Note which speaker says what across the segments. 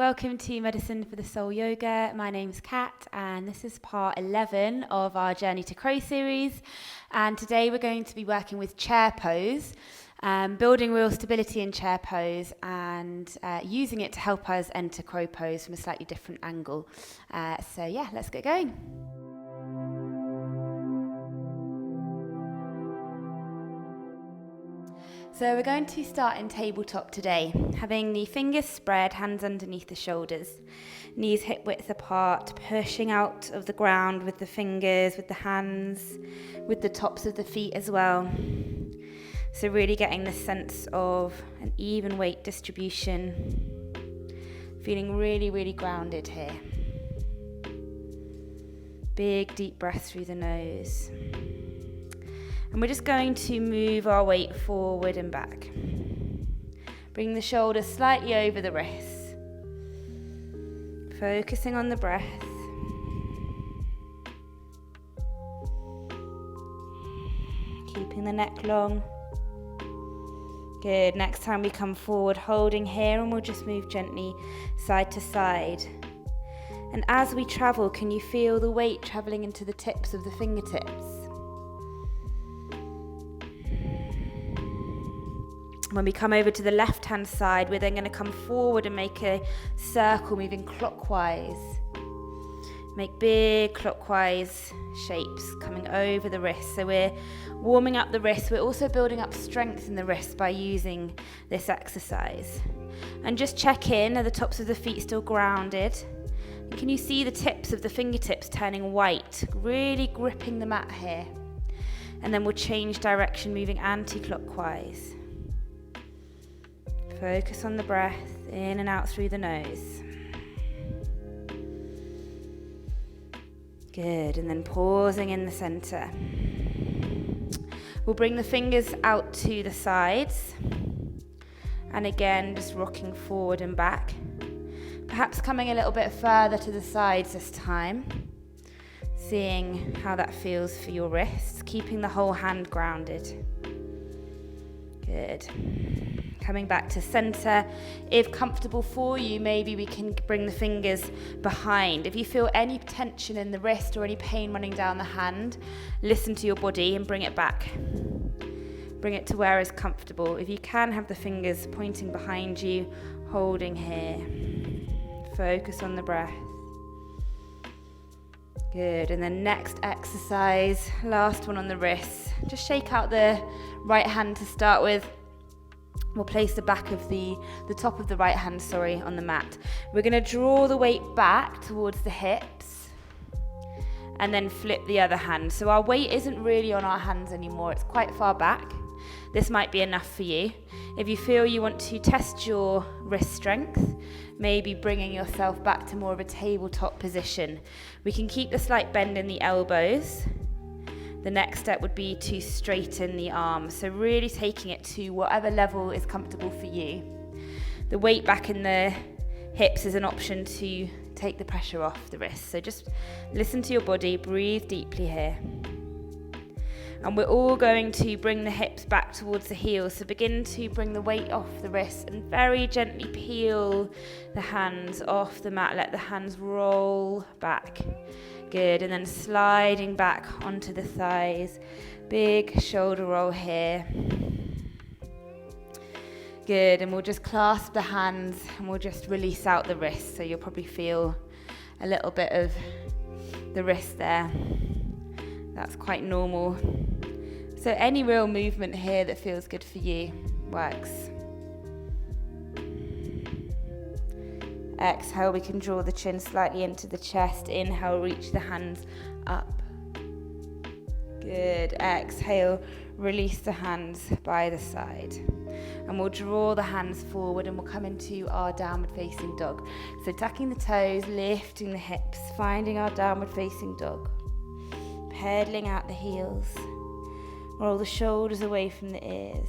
Speaker 1: Welcome to Medicine for the Soul Yoga. My name's Kat and this is part 11 of our Journey to Crow series. And today we're going to be working with chair pose, building real stability in chair pose and using it to help us enter crow pose from a slightly different angle. So let's get going. So we're going to start in tabletop today, having the fingers spread, hands underneath the shoulders, knees hip width apart, pushing out of the ground with the fingers, with the hands, with the tops of the feet as well. So really getting the sense of an even weight distribution, feeling really, really grounded here. Big deep breath through the nose. And we're just going to move our weight forward and back. Bring the shoulders slightly over the wrists. Focusing on the breath. Keeping the neck long. Good. Next time we come forward, holding here, and we'll just move gently side to side. And as we travel, can you feel the weight traveling into the tips of the fingertips? When we come over to the left-hand side, we're then going to come forward and make a circle moving clockwise. Make big clockwise shapes coming over the wrist. So we're warming up the wrist. We're also building up strength in the wrist by using this exercise. And just check in, are the tops of the feet still grounded? And can you see the tips of the fingertips turning white, really gripping the mat here? And then we'll change direction, moving anti-clockwise. Focus on the breath, in and out through the nose. Good, and then pausing in the center. We'll bring the fingers out to the sides. And again, just rocking forward and back. Perhaps coming a little bit further to the sides this time. Seeing how that feels for your wrists, keeping the whole hand grounded. Good. Coming back to center. If comfortable for you, maybe we can bring the fingers behind. If you feel any tension in the wrist or any pain running down the hand, listen to your body and bring it back. Bring it to where is comfortable. If you can, have the fingers pointing behind you, holding here. Focus on the breath. Good, and then next exercise, last one on the wrists. Just shake out the right hand to start with. We'll place the back of the top of the right hand, on the mat. We're going to draw the weight back towards the hips and then flip the other hand. So our weight isn't really on our hands anymore. It's quite far back. This might be enough for you. If you feel you want to test your wrist strength, maybe bringing yourself back to more of a tabletop position. We can keep the slight bend in the elbows. The next step would be to straighten the arms. So really taking it to whatever level is comfortable for you. The weight back in the hips is an option to take the pressure off the wrist. So just listen to your body, breathe deeply here. And we're all going to bring the hips back towards the heels. So begin to bring the weight off the wrist and very gently peel the hands off the mat. Let the hands roll back. Good, and then sliding back onto the thighs. Big shoulder roll here. Good, and we'll just clasp the hands and we'll just release out the wrist. So you'll probably feel a little bit of the wrist there. That's quite normal. So any real movement here that feels good for you works. Exhale, we can draw the chin slightly into the chest. Inhale, reach the hands up. Good. Exhale, release the hands by the side. And we'll draw the hands forward and we'll come into our downward facing dog. So tucking the toes, lifting the hips, finding our downward facing dog. Pedaling out the heels. Roll the shoulders away from the ears.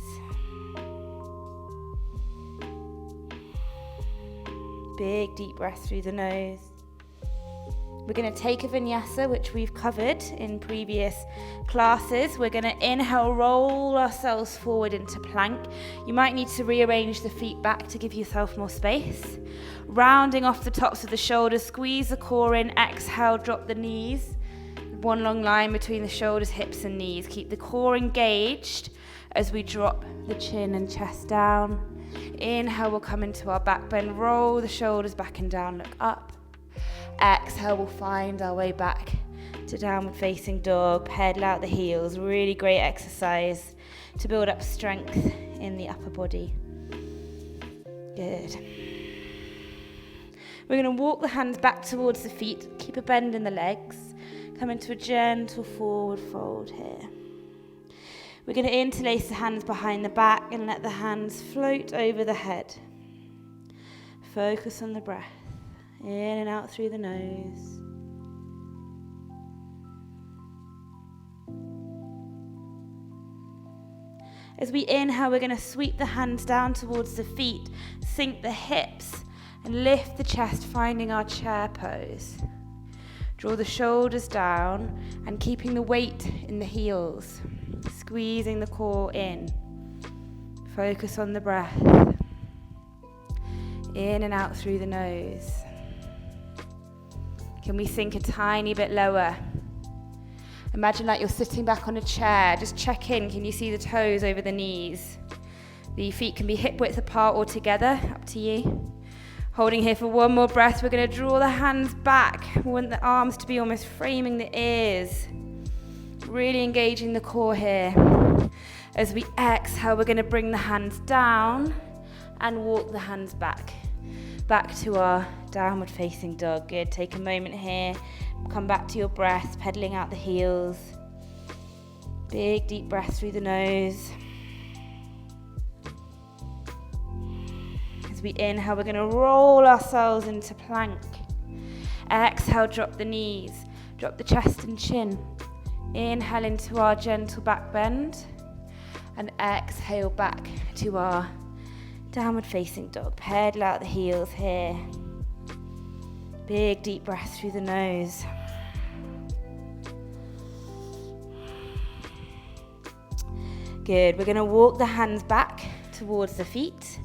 Speaker 1: Big deep breath through the nose. We're going to take a vinyasa, which we've covered in previous classes. We're going to inhale, roll ourselves forward into plank. You might need to rearrange the feet back to give yourself more space. Rounding off the tops of the shoulders, squeeze the core in, exhale, drop the knees. One long line between the shoulders, hips and knees. Keep the core engaged as we drop the chin and chest down. Inhale, we'll come into our back bend, roll the shoulders back and down, look up. Exhale, we'll find our way back to downward facing dog, pedal out the heels. Really great exercise to build up strength in the upper body. Good. We're going to walk the hands back towards the feet, keep a bend in the legs, come into a gentle forward fold here. We're going to interlace the hands behind the back and let the hands float over the head. Focus on the breath. In and out through the nose. As we inhale, we're going to sweep the hands down towards the feet, sink the hips, and lift the chest, finding our chair pose. Draw the shoulders down and keeping the weight in the heels, squeezing the core in. Focus on the breath. In and out through the nose. Can we sink a tiny bit lower? Imagine like you're sitting back on a chair. Just check in. Can you see the toes over the knees? The feet can be hip width apart or together, up to you. Holding here for one more breath. We're going to draw the hands back. We want the arms to be almost framing the ears. Really engaging the core here. As we exhale, we're going to bring the hands down and walk the hands back to our downward facing dog. Good. Take a moment here. Come back to your breath, pedaling out the heels. Big deep breath through the nose. As we inhale, we're going to roll ourselves into plank. Exhale, drop the knees. Drop the chest and chin. Inhale into our gentle back bend. And exhale back to our downward facing dog. Pedal out the heels here. Big deep breath through the nose. Good. We're going to walk the hands back towards the feet.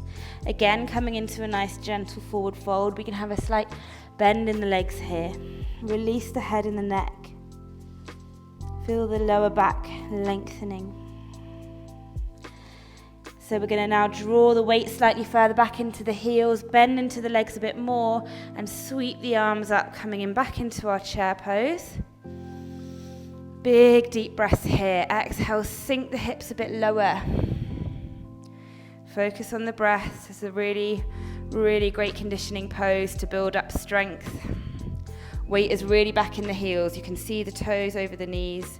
Speaker 1: Again, coming into a nice gentle forward fold. We can have a slight bend in the legs here. Release the head and the neck. Feel the lower back lengthening. So we're going to now draw the weight slightly further back into the heels, bend into the legs a bit more, and sweep the arms up, coming in back into our chair pose. Big deep breath here. Exhale, sink the hips a bit lower. Focus on the breath. It's a really, really great conditioning pose to build up strength. Weight is really back in the heels. You can see the toes over the knees.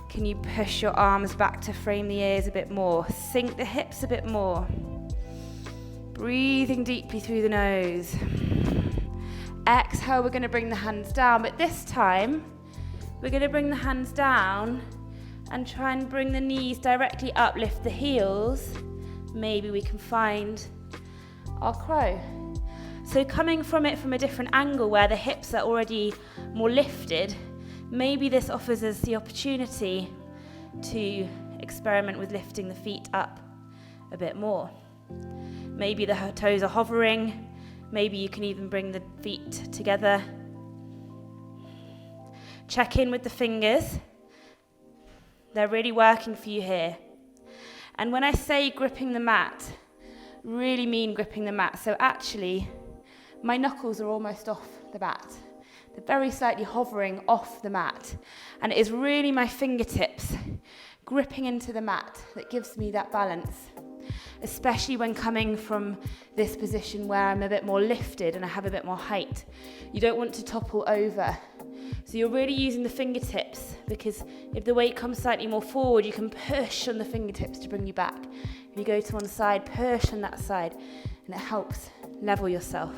Speaker 1: Can you push your arms back to frame the ears a bit more? Sink the hips a bit more. Breathing deeply through the nose. Exhale, we're going to bring the hands down, but this time we're going to bring the hands down and try and bring the knees directly up, lift the heels. Maybe we can find our crow. So coming from it from a different angle where the hips are already more lifted, maybe this offers us the opportunity to experiment with lifting the feet up a bit more. Maybe the toes are hovering. Maybe you can even bring the feet together. Check in with the fingers. They're really working for you here. And when I say gripping the mat, really mean gripping the mat. So actually, my knuckles are almost off the mat. They're very slightly hovering off the mat. And it is really my fingertips gripping into the mat that gives me that balance, especially when coming from this position where I'm a bit more lifted and I have a bit more height. You don't want to topple over. So you're really using the fingertips, because if the weight comes slightly more forward, you can push on the fingertips to bring you back. If you go to one side, push on that side, and it helps level yourself.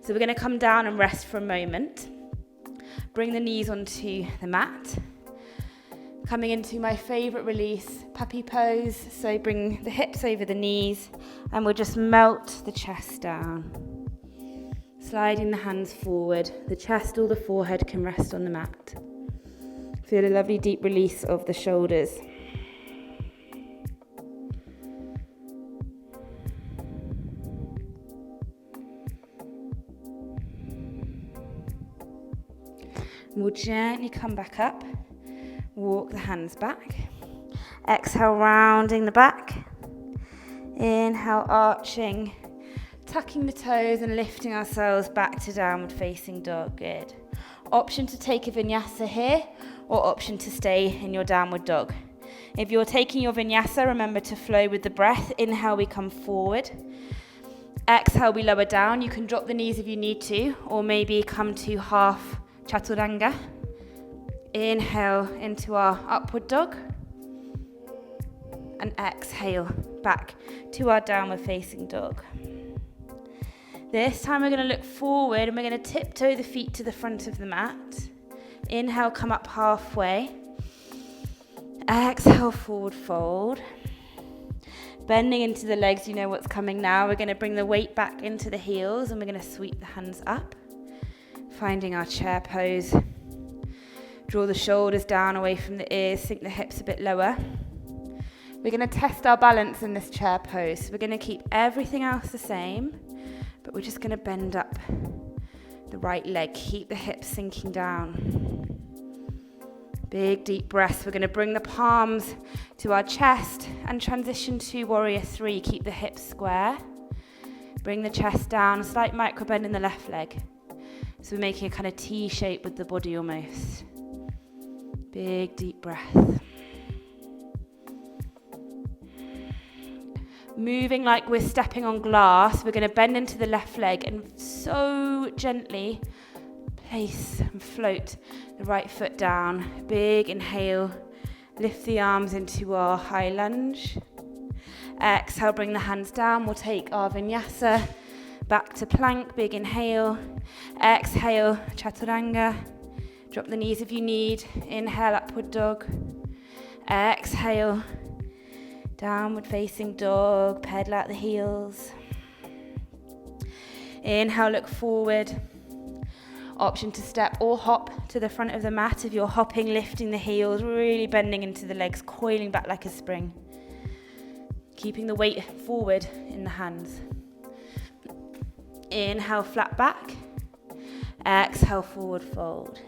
Speaker 1: So we're going to come down and rest for a moment. Bring the knees onto the mat. Coming into my favourite release, puppy pose. So bring the hips over the knees, and we'll just melt the chest down. sliding the hands forward. The chest or the forehead can rest on the mat. Feel a lovely deep release of the shoulders. We'll gently come back up, walk the hands back. Exhale, rounding the back. Inhale, arching, tucking the toes and lifting ourselves back to downward facing dog. Good. Option to take a vinyasa here or option to stay in your downward dog. If you're taking your vinyasa, remember to flow with the breath. Inhale, we come forward. Exhale, we lower down. You can drop the knees if you need to, or maybe come to half chaturanga. Inhale into our upward dog. And exhale back to our downward facing dog. This time we're going to look forward and we're going to tiptoe the feet to the front of the mat. Inhale, come up halfway. Exhale, forward fold. Bending into the legs, you know what's coming now. We're going to bring the weight back into the heels and we're going to sweep the hands up. Finding our chair pose. Draw the shoulders down away from the ears, sink the hips a bit lower. We're going to test our balance in this chair pose. We're going to keep everything else the same, but we're just going to bend up the right leg. Keep the hips sinking down. Big deep breaths. We're going to bring the palms to our chest and transition to warrior three. Keep the hips square. Bring the chest down, a slight micro bend in the left leg. So we're making a kind of T shape with the body almost. Big deep breath. Moving like we're stepping on glass, we're going to bend into the left leg and so gently place and float the right foot down. Big inhale, lift the arms into our high lunge. Exhale, bring the hands down. We'll take our vinyasa back to plank. Big inhale. Exhale, chaturanga. Drop the knees if you need. Inhale, upward dog. Exhale, downward facing dog, pedal out the heels. Inhale, look forward. Option to step or hop to the front of the mat. If you're hopping, lifting the heels, really bending into the legs, coiling back like a spring. Keeping the weight forward in the hands. Inhale, flat back. Exhale, forward fold.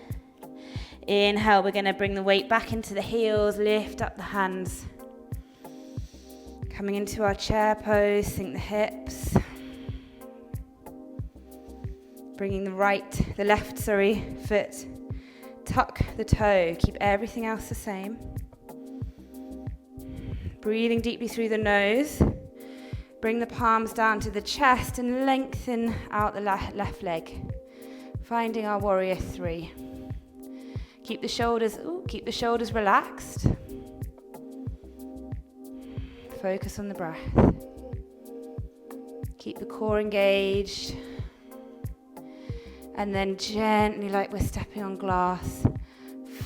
Speaker 1: Inhale, we're going to bring the weight back into the heels, lift up the hands. Coming into our chair pose, sink the hips. Bringing the left foot. Tuck the toe, keep everything else the same. Breathing deeply through the nose. Bring the palms down to the chest and lengthen out the left leg. Finding our warrior three. Keep the shoulders relaxed. Focus on the breath. Keep the core engaged. And then gently, like we're stepping on glass,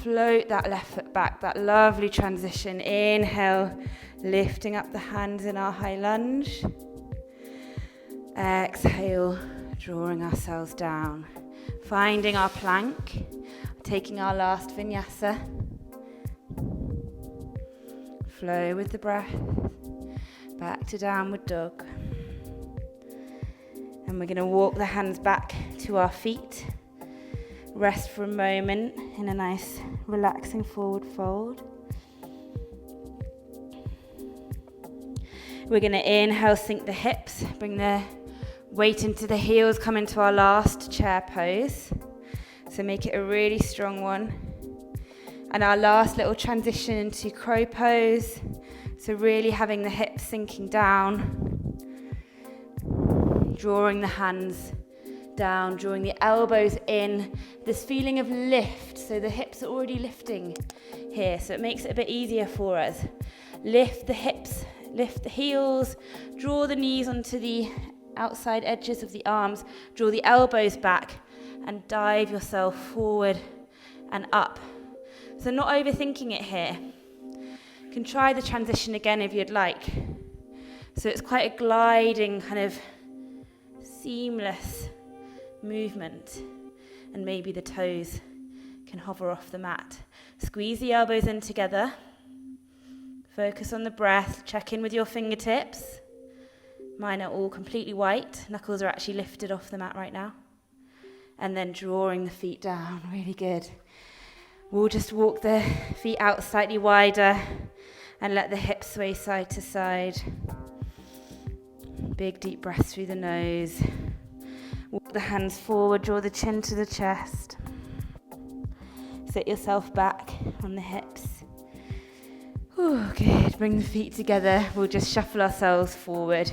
Speaker 1: float that left foot back, that lovely transition. Inhale, lifting up the hands in our high lunge. Exhale, drawing ourselves down. Finding our plank, taking our last vinyasa. Flow with the breath. Back to downward dog. And we're going to walk the hands back to our feet. Rest for a moment in a nice relaxing forward fold. We're going to inhale, sink the hips, bring the weight into the heels, come into our last chair pose. So make it a really strong one. And our last little transition into crow pose. So really having the hips sinking down. Drawing the hands down, drawing the elbows in. This feeling of lift, so the hips are already lifting here, so it makes it a bit easier for us. Lift the hips, lift the heels, draw the knees onto the outside edges of the arms, draw the elbows back, and dive yourself forward and up. So not overthinking it here. You can try the transition again if you'd like. So it's quite a gliding kind of seamless movement, and maybe the toes can hover off the mat. Squeeze the elbows in together. Focus on the breath. Check in with your fingertips. Mine are all completely white. Knuckles are actually lifted off the mat right now. And then drawing the feet down. Really good. We'll just walk the feet out slightly wider and let the hips sway side to side. Big deep breath through the nose. Walk the hands forward, draw the chin to the chest. Sit yourself back on the hips. Ooh, good. Bring the feet together. We'll just shuffle ourselves forward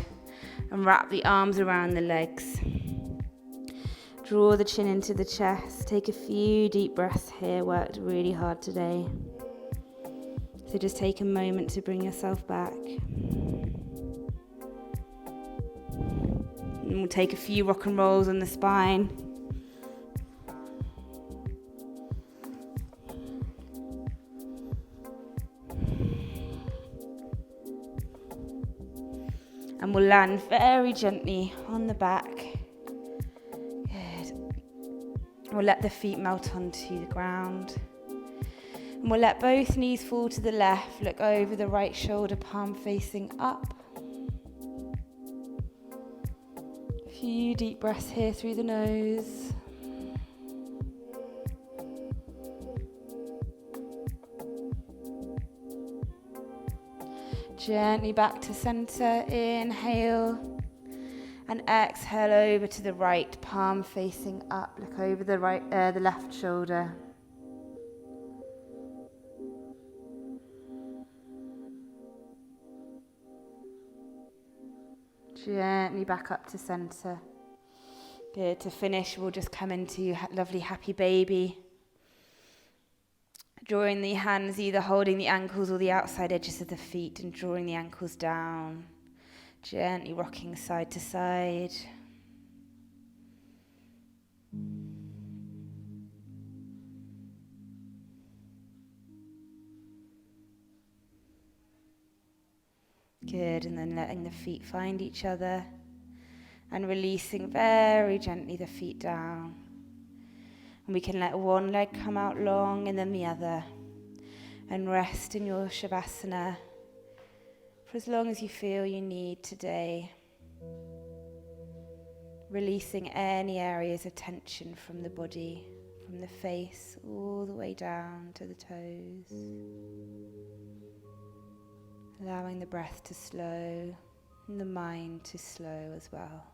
Speaker 1: and wrap the arms around the legs. Draw the chin into the chest. Take a few deep breaths here. Worked really hard today. So just take a moment to bring yourself back. And we'll take a few rock and rolls on the spine. And we'll land very gently on the back. Good. We'll let the feet melt onto the ground. And we'll let both knees fall to the left. Look over the right shoulder, palm facing up. A few deep breaths here through the nose. Gently back to center, inhale, and exhale over to the right, palm facing up. Look over the left shoulder. Gently back up to center. Good. To finish, we'll just come into lovely happy baby. Drawing the hands, either holding the ankles or the outside edges of the feet, and drawing the ankles down. Gently rocking side to side. Good, and then letting the feet find each other and releasing very gently the feet down. And we can let one leg come out long and then the other. And rest in your Shavasana for as long as you feel you need today. Releasing any areas of tension from the body, from the face all the way down to the toes. Allowing the breath to slow and the mind to slow as well.